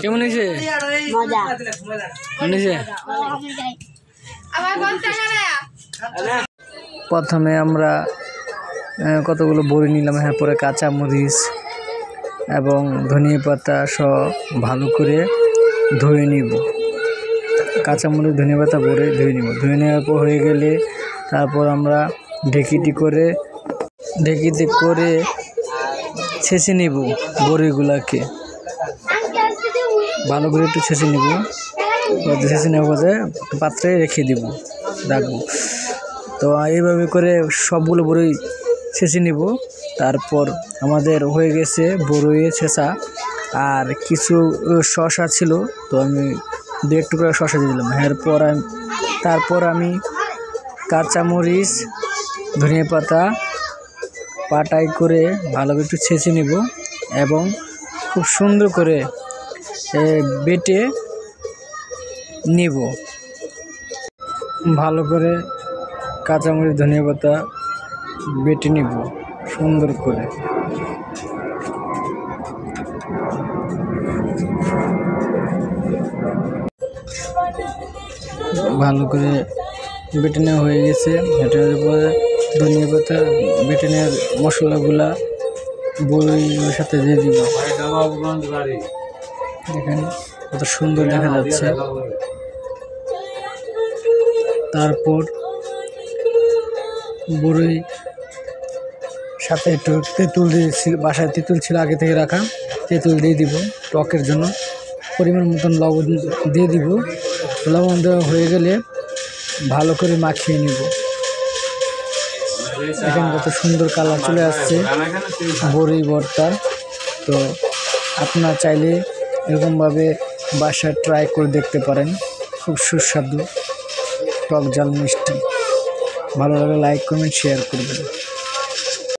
কেমন হয়েছে? প্রথমে আমরা কতগুলো বড়ি নিলাম, এরপরে কাঁচামরিচ এবং ধনিয়া পাতা সহ ভালো করে ধুয়ে নিব। কাঁচামরিচ ধনিয়া পাতা ভরে ধুয়ে নিব। ধুয়ে নেওয়ার পর হয়ে গেলে তারপর আমরা ঢেকিতে করে ছেঁচে নিব। বড়িগুলাকে ভালো করে একটু ছেঁচে নিব। ছেঁচে নেওয়ার পরে পাত্রে রেখে দিব, রাখবো। তো এইভাবে করে সবগুলো বড়ি ছেঁচে নিব। তারপর আমাদের হয়ে গেছে বড়ি ছেঁচা। আর কিছু শসা ছিল, তো আমি 1.5 টুকরা শসা দিয়ে দিলাম। তারপর আমি কাঁচামরিচ ধনিয়া পাতা পাটাই করে ভালো করে একটু ছেঁচে নিব এবং খুব সুন্দর করে বেটে নিব। ভালো করে কাঁচামরিচ ধনিয়া পাতা বেটে নিব সুন্দর করে। ভালো করে বেটে নেওয়া হয়ে গেছে। এটার পরে ধনিয়া পাতা বেটে নেওয়ার মশলাগুলা বড়ির সাথে দিয়ে দিব। দেখেন কত সুন্দর দেখা যাচ্ছে। তারপর বড়ির সাথে একটু তেঁতুল দিয়েছি, বাসায় তেঁতুল ছিল আগে থেকে রাখা, তেঁতুল দিয়ে দিব টকের জন্য। পরিমাণ মতন লবণ দিয়ে দিব। লবণ দেওয়া হয়ে গেলে ভালো করে মাখিয়ে নিব। এখানে কত সুন্দর কালার চলে আসছে বড়ি ভর্তার। তো আপনারা চাইলে এরকমভাবে বাসায় ট্রাই করে দেখতে পারেন। খুব সুস্বাদু, টক ঝাল মিষ্টি। ভালো লাগলে লাইক কমেন্ট শেয়ার করবেন।